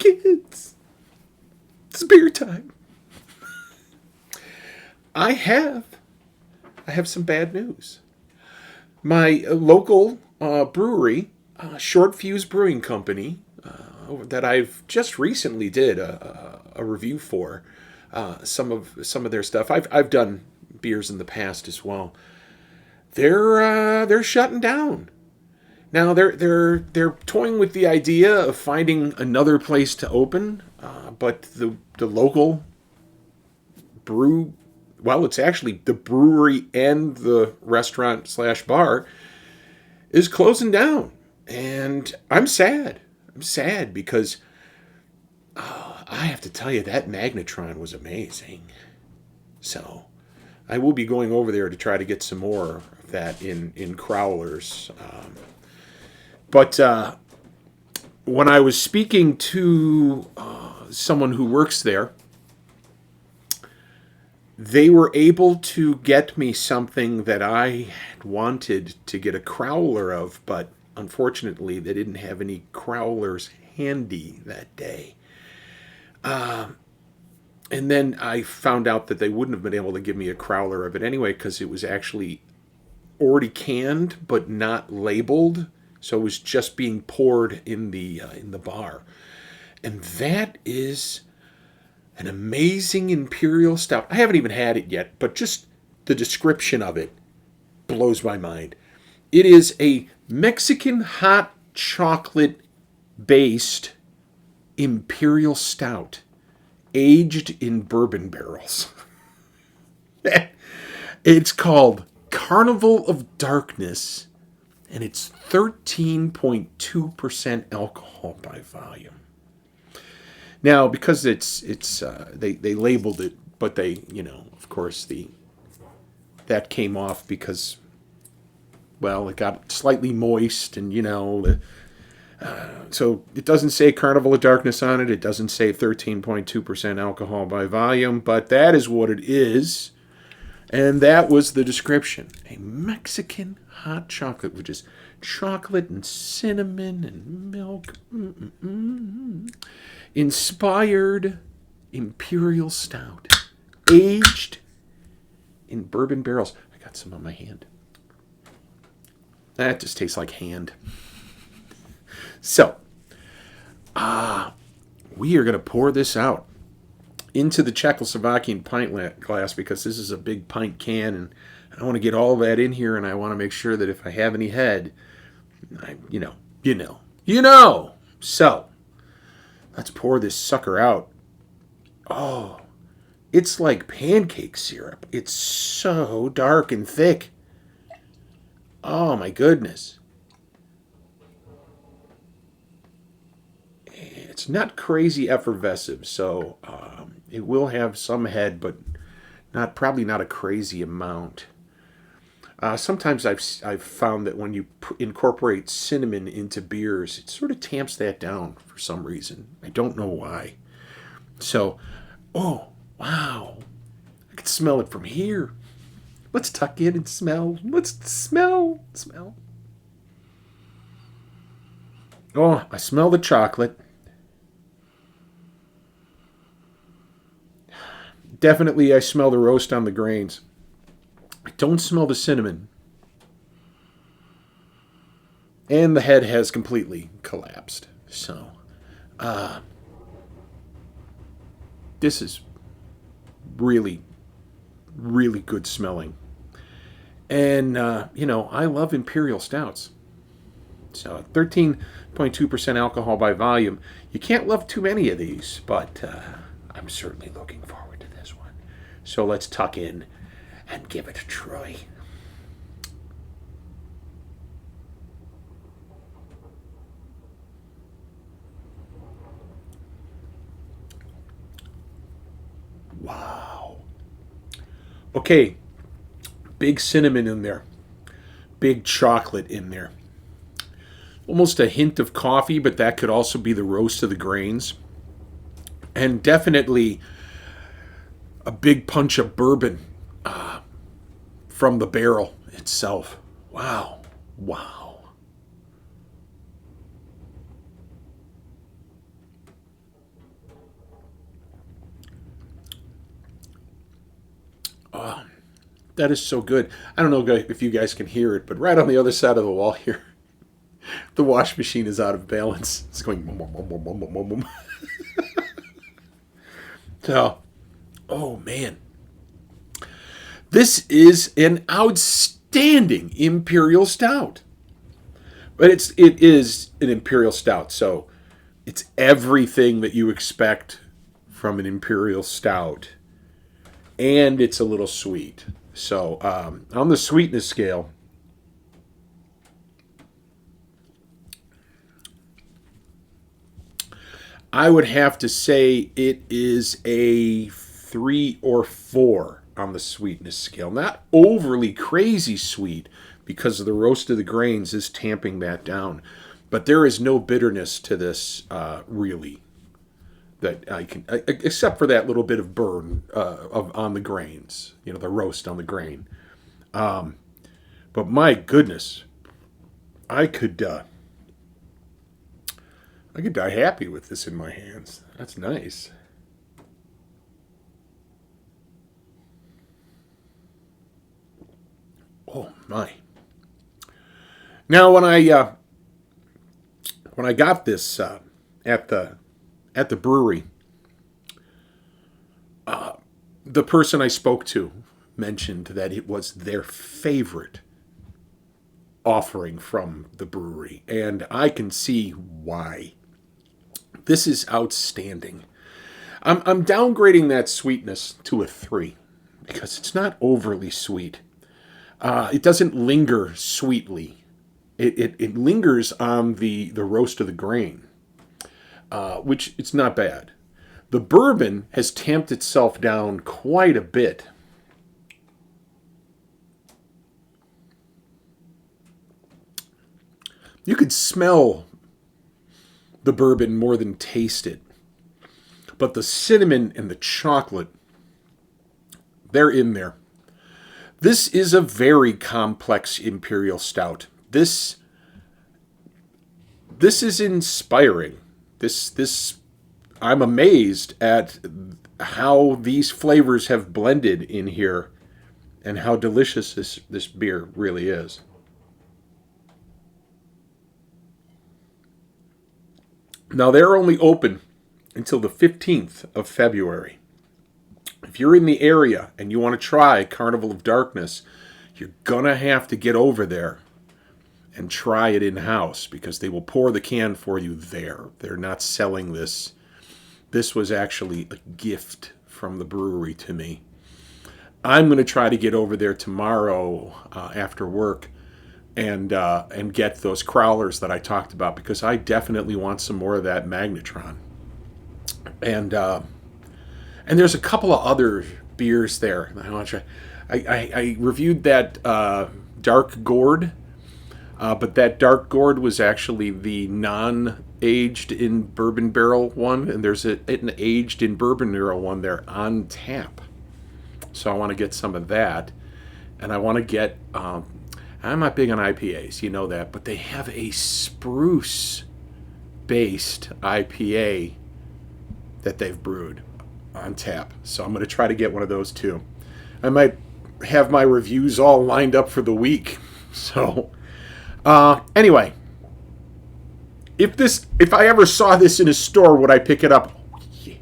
Kids, it's beer time. I have some bad news. My local brewery, Short Fuse Brewing Company, that I've just recently did a review for some of their stuff. I've done beers in the past as well. They're shutting down. Now they're toying with the idea of finding another place to open, but the local brew, well, it's actually the brewery and the restaurant slash bar is closing down, and I'm sad. I'm sad because I have to tell you that Magnetron was amazing. So I will be going over there to try to get some more of that in crowlers. But when I was speaking to someone who works there, they were able to get me something that I had wanted to get a crowler of, but unfortunately they didn't have any crowlers handy that day. And then I found out that they wouldn't have been able to give me a crowler of it anyway because it was actually already canned but not labeled. So it was just being poured in the bar. And that is an amazing Imperial Stout. I haven't even had it yet, but just the description of it blows my mind. It is a Mexican hot chocolate based Imperial Stout aged in bourbon barrels. It's called Carnival of Darkness, and it's 13.2% alcohol by volume. Now, because they labeled it, but they, of course, that came off because, well, it got slightly moist, and so it doesn't say Carnival of Darkness on it. It doesn't say 13.2% alcohol by volume, but that is what it is, and that was the description: a Mexican hot chocolate, which is chocolate and cinnamon and milk. Inspired Imperial Stout, aged in bourbon barrels. I got some on my hand. That just tastes like hand. So, we are going to pour this out into the Czechoslovakian pint glass because this is a big pint can, and I want to get all that in here, and I want to make sure that if I have any head, you know. So, let's pour this sucker out. Oh, it's like pancake syrup. It's so dark and thick. Oh, my goodness. It's not crazy effervescent, so it will have some head, but probably not a crazy amount. Sometimes I've found that when you incorporate cinnamon into beers, it sort of tamps that down for some reason. I don't know why. So, oh, wow. I can smell it from here. Let's tuck in and smell. Let's smell. Oh, I smell the chocolate. Definitely I smell the roast on the grains. I don't smell the cinnamon. And the head has completely collapsed. So, this is really, really good smelling. And, I love Imperial Stouts. So, 13.2% alcohol by volume. You can't love too many of these, but I'm certainly looking forward to this one. So, let's tuck in and give it a try. Wow. Okay, big cinnamon in there. Big chocolate in there. Almost a hint of coffee, but that could also be the roast of the grains. And definitely a big punch of bourbon from the barrel itself. Wow. That is so good. I don't know if you guys can hear it, but right on the other side of the wall here, the wash machine is out of balance. It's going boom, boom, boom, boom, boom, boom, boom, boom. So, oh man. This is an outstanding Imperial Stout. But it is an Imperial Stout, so it's everything that you expect from an Imperial Stout. And it's a little sweet. So, on the sweetness scale, I would have to say it is a 3 or 4 on the sweetness scale. Not overly crazy sweet because of the roast of the grains is tamping that down. But there is no bitterness to this, really, that I can, except for that little bit of burn on the grains, the roast on the grain. But my goodness, I could die happy with this in my hands. That's nice. Oh my! Now when I got this at the brewery, the person I spoke to mentioned that it was their favorite offering from the brewery, and I can see why. This is outstanding. I'm downgrading that sweetness to a 3 because it's not overly sweet. It doesn't linger sweetly. It lingers on the roast of the grain, which it's not bad. The bourbon has tamped itself down quite a bit. You could smell the bourbon more than taste it. But the cinnamon and the chocolate, they're in there. This is a very complex Imperial Stout. This is inspiring. I'm amazed at how these flavors have blended in here and how delicious this beer really is. Now, they're only open until the 15th of February. If you're in the area and you want to try Carnival of Darkness, you're going to have to get over there and try it in-house because they will pour the can for you there. They're not selling this. This was actually a gift from the brewery to me. I'm going to try to get over there tomorrow after work and get those crowlers that I talked about because I definitely want some more of that Magnetron. And there's a couple of other beers there that I want to try. I reviewed that Dark Gourd, but that Dark Gourd was actually the non-aged in bourbon barrel one, and there's an aged in bourbon barrel one there on tap. So I want to get some of that, and I want to get. I'm not big on IPAs, you know that, but they have a spruce-based IPA that they've brewed on tap. So I'm going to try to get one of those too. I might have my reviews all lined up for the week. So, anyway, if I ever saw this in a store, would I pick it up? Oh, yeah.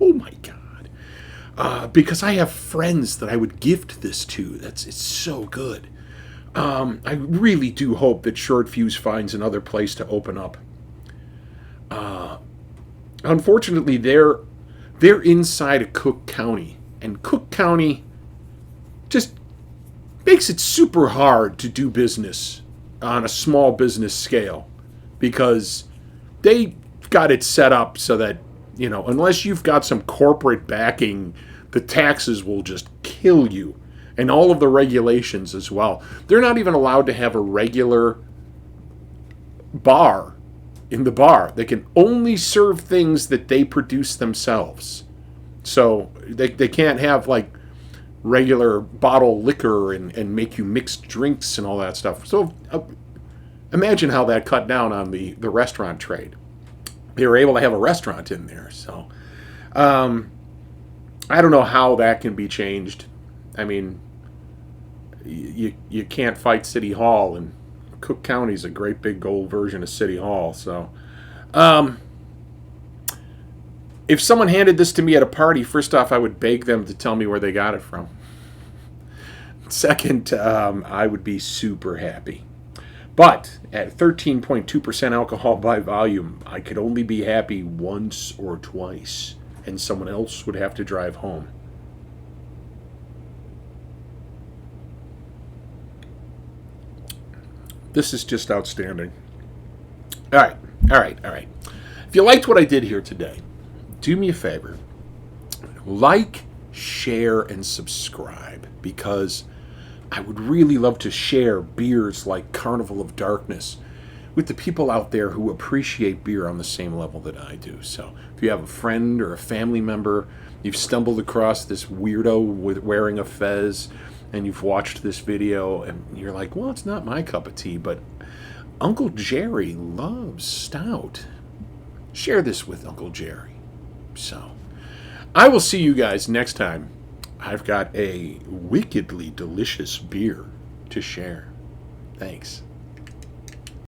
Oh my God. Because I have friends that I would gift this to. It's so good. I really do hope that Short Fuse finds another place to open up. Unfortunately, they're inside of Cook County, and Cook County just makes it super hard to do business on a small business scale because they got it set up so that, unless you've got some corporate backing, the taxes will just kill you. And all of the regulations as well. They're not even allowed to have a regular bar in the bar. They can only serve things that they produce themselves. So they can't have like regular bottle liquor and make you mixed drinks and all that stuff. So imagine how that cut down on the restaurant trade. They were able to have a restaurant in there. So I don't know how that can be changed. I mean, you can't fight City Hall, and Cook County's a great big old version of City Hall. So, if someone handed this to me at a party, first off, I would beg them to tell me where they got it from. Second, I would be super happy. But at 13.2% alcohol by volume, I could only be happy once or twice, and someone else would have to drive home. This is just outstanding. All right, all right, all right. If you liked what I did here today, do me a favor. Like, share, and subscribe, because I would really love to share beers like Carnival of Darkness with the people out there who appreciate beer on the same level that I do. So if you have a friend or a family member, you've stumbled across this weirdo with wearing a fez, and you've watched this video, and you're like, well, it's not my cup of tea, but Uncle Jerry loves stout. Share this with Uncle Jerry. So I will see you guys next time. I've got a wickedly delicious beer to share. Thanks.